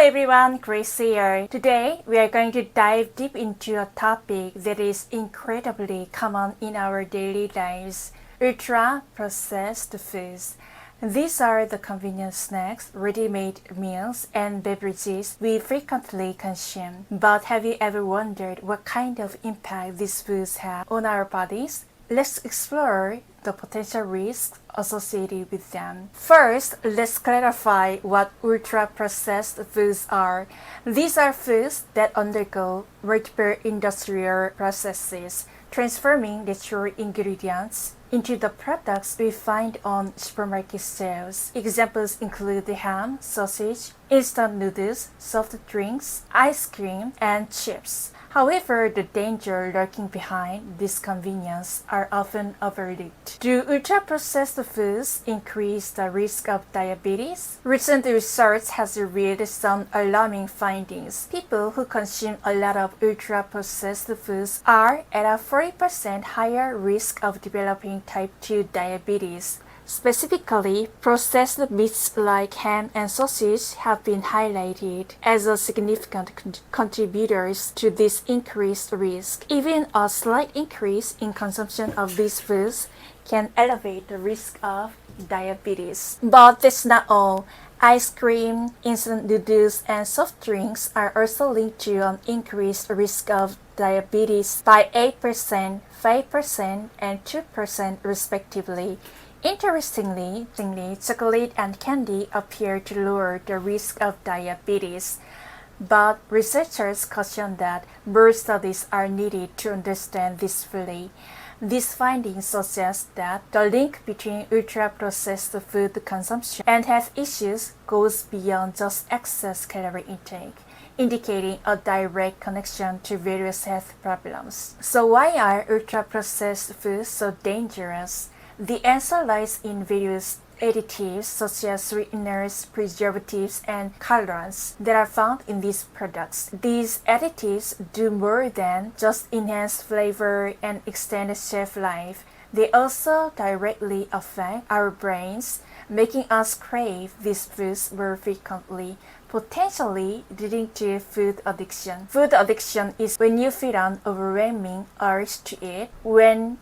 everyone, Grace here. Today, we are going to dive deep into a topic that is incredibly common in our daily lives, ultra-processed foods. These are the convenient snacks, ready-made meals, and beverages we frequently consume. But have you ever wondered what kind of impact these foods have on our bodies? Let's explore the potential risks associated with them. First, let's clarify what ultra-processed foods are. These are foods that undergo multiple industrial processes, transforming natural ingredients into the products we find on supermarket shelves. Examples include ham, sausage, instant noodles, soft drinks, ice cream, and chips. However, the danger lurking behind this convenience are often overlooked. Do ultra-processed foods increase the risk of diabetes? Recent research has revealed some alarming findings. People who consume a lot of ultra-processed foods are at a 40% higher risk of developing type 2 diabetes. Specifically, processed meats like ham and sausage have been highlighted as a significant contributors to this increased risk. Even a slight increase in consumption of these foods can elevate the risk of diabetes. But that's not all. Ice cream, instant noodles, and soft drinks are also linked to an increased risk of diabetes by 8%, 5%, and 2% respectively. Interestingly, chocolate and candy appear to lower the risk of diabetes. But researchers caution that more studies are needed to understand this fully. These findings suggest that the link between ultra-processed food consumption and health issues goes beyond just excess calorie intake, indicating a direct connection to various health problems. So why are ultra-processed foods so dangerous? The answer lies in various additives such as sweeteners, preservatives, and colorants that are found in these products. These additives do more than just enhance flavor and extend shelf life. They also directly affect our brains, making us crave these foods more frequently, potentially leading to food addiction. Food addiction is when you feel an overwhelming urge to eat,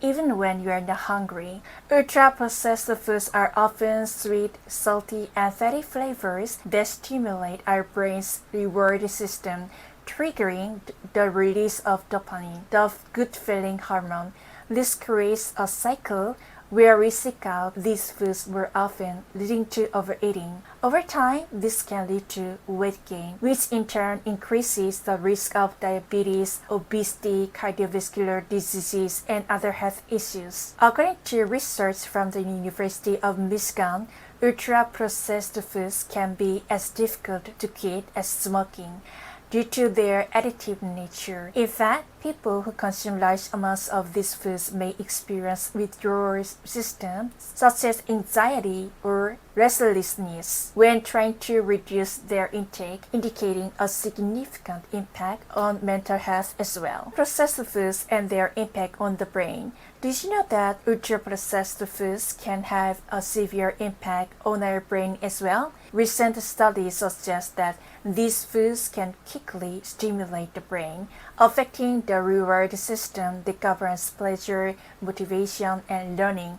even when you are not hungry. Ultra-processed foods are often sweet, salty, and fatty flavors that stimulate our brain's reward system, triggering the release of dopamine, the good-feeling hormone. This creates a cycle where we seek out these foods more often, leading to overeating. Over time, this can lead to weight gain, which in turn increases the risk of diabetes, obesity, cardiovascular diseases, and other health issues. According to research from the University of Michigan, ultra-processed foods can be as difficult to quit as smoking due to their additive nature. In fact, people who consume large amounts of these foods may experience withdrawal symptoms such as anxiety or restlessness when trying to reduce their intake, indicating a significant impact on mental health as well. Processed foods and their impact on the brain. Did you know that ultra-processed foods can have a severe impact on our brain as well? Recent studies suggest that these foods can quickly stimulate the brain, affecting the reward system that governs pleasure, motivation, and learning.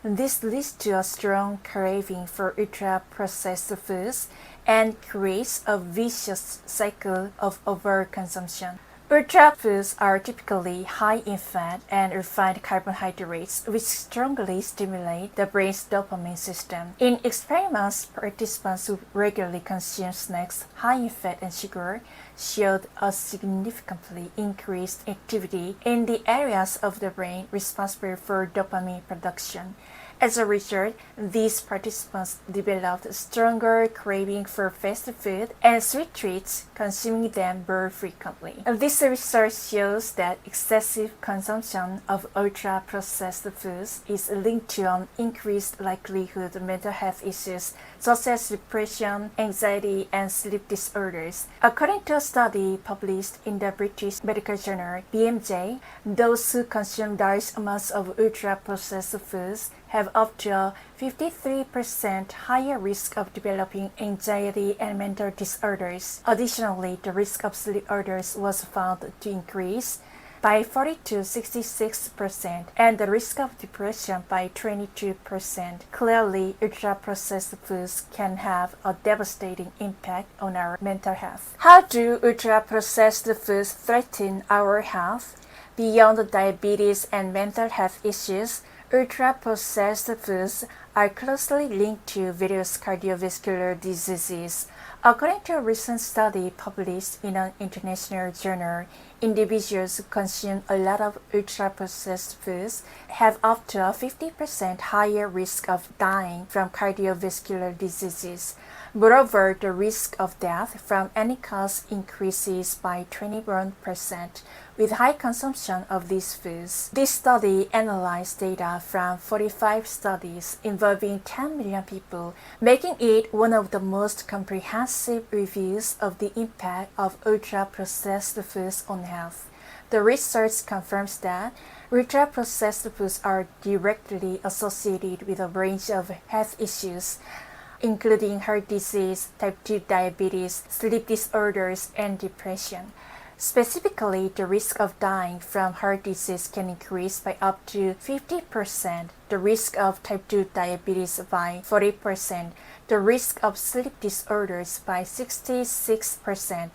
This leads to a strong craving for ultra-processed foods and creates a vicious cycle of overconsumption. Ultra foods are typically high in fat and refined carbohydrates, which strongly stimulate the brain's dopamine system. In experiments, participants who regularly consume snacks high in fat and sugar showed a significantly increased activity in the areas of the brain responsible for dopamine production. As a result, these participants developed stronger craving for fast food and sweet treats, consuming them more frequently. This research shows that excessive consumption of ultra-processed foods is linked to an increased likelihood of mental health issues such as depression, anxiety, and sleep disorders. According to a study published in the British medical journal BMJ, those who consume large amounts of ultra-processed foods have up to a 53% higher risk of developing anxiety and mental disorders. Additionally, the risk of sleep disorders was found to increase by 40 to 66%, and the risk of depression by 22%. Clearly, ultra-processed foods can have a devastating impact on our mental health. How do ultra-processed foods threaten our health? Beyond diabetes and mental health issues, ultra-processed foods are closely linked to various cardiovascular diseases. According to a recent study published in an international journal, individuals who consume a lot of ultra-processed foods have up to a 50% higher risk of dying from cardiovascular diseases. Moreover, the risk of death from any cause increases by 21% with high consumption of these foods. This study analyzed data from 45 studies involving 10 million people, making it one of the most comprehensive reviews of the impact of ultra-processed foods on health. The research confirms that ultra-processed foods are directly associated with a range of health issues, including heart disease, type 2 diabetes, sleep disorders, and depression. Specifically, the risk of dying from heart disease can increase by up to 50%, the risk of type 2 diabetes by 40%, the risk of sleep disorders by 66%.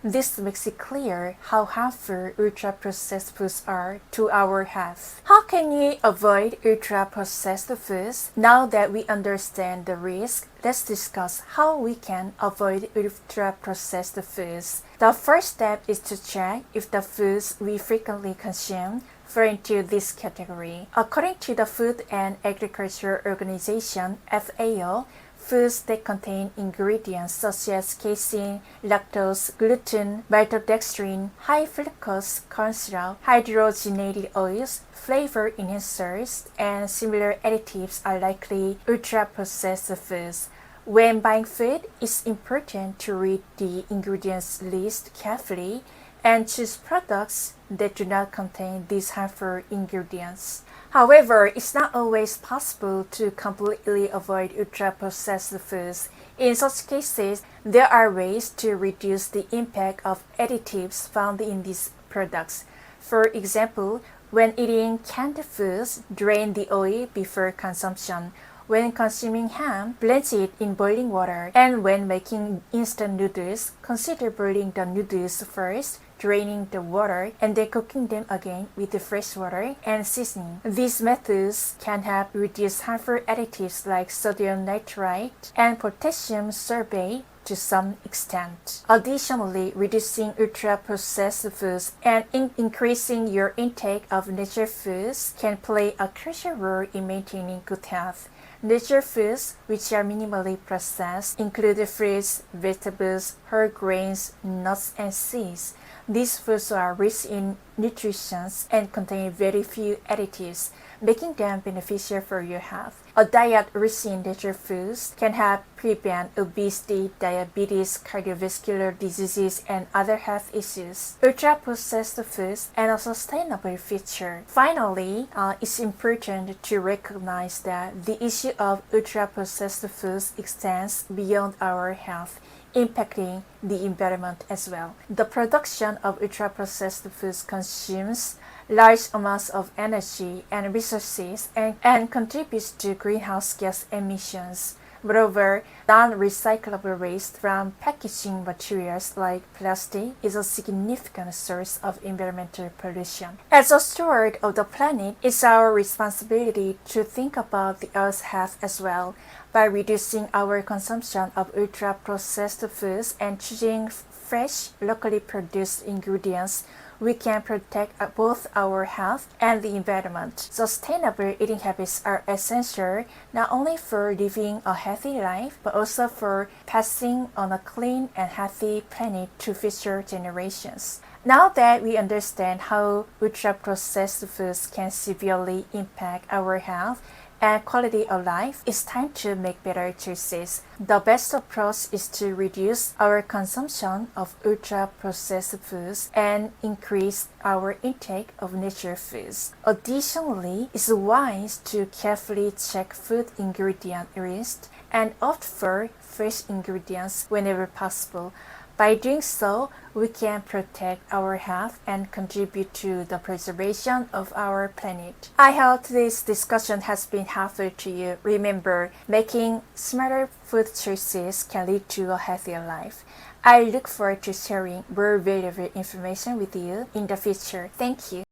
This makes it clear how harmful ultra-processed foods are to our health. How can we avoid ultra-processed foods? Now that we understand the risk, let's discuss how we can avoid ultra-processed foods. The first step is to check if the foods we frequently consume fall into this category. According to the Food and Agriculture Organization, FAO, foods that contain ingredients such as casein, lactose, gluten, maltodextrin, high fructose corn syrup, hydrogenated oils, flavor enhancers, and similar additives are likely ultra-processed foods. When buying food, it's important to read the ingredients list carefully and choose products that do not contain these harmful ingredients. However, it's not always possible to completely avoid ultra-processed foods. In such cases, there are ways to reduce the impact of additives found in these products. For example, when eating canned foods, drain the oil before consumption. When consuming ham, blanch it in boiling water. And when making instant noodles, consider boiling the noodles first, draining the water, and then cooking them again with the fresh water and seasoning. These methods can help reduce harmful additives like sodium nitrite and potassium sorbate to some extent. Additionally, reducing ultra-processed foods and increasing your intake of natural foods can play a crucial role in maintaining good health. Natural foods, which are minimally processed, include fruits, vegetables, whole grains, nuts, and seeds. These foods are rich in nutrition and contain very few additives, making them beneficial for your health. A diet rich in natural foods can help prevent obesity, diabetes, cardiovascular diseases, and other health issues. Ultra-processed foods and a sustainable future. Finally, it's important to recognize that the issue of ultra-processed foods extends beyond our health, impacting the environment as well. The production of ultra-processed foods consumes large amounts of energy and resources and contributes to greenhouse gas emissions. Moreover, non-recyclable waste from packaging materials like plastic is a significant source of environmental pollution. As a steward of the planet, it's our responsibility to think about the Earth's health as well. By reducing our consumption of ultra-processed foods and choosing fresh, locally produced ingredients, we can protect both our health and the environment. Sustainable eating habits are essential not only for living a healthy life, but also for passing on a clean and healthy planet to future generations. Now that we understand how ultra-processed foods can severely impact our health and quality of life, it's time to make better choices. The best approach is to reduce our consumption of ultra-processed foods and increase our intake of natural foods. Additionally, it's wise to carefully check food ingredient list and opt for fresh ingredients whenever possible. By doing so, we can protect our health and contribute to the preservation of our planet. I hope this discussion has been helpful to you. Remember, making smarter food choices can lead to a healthier life. I look forward to sharing more valuable information with you in the future. Thank you.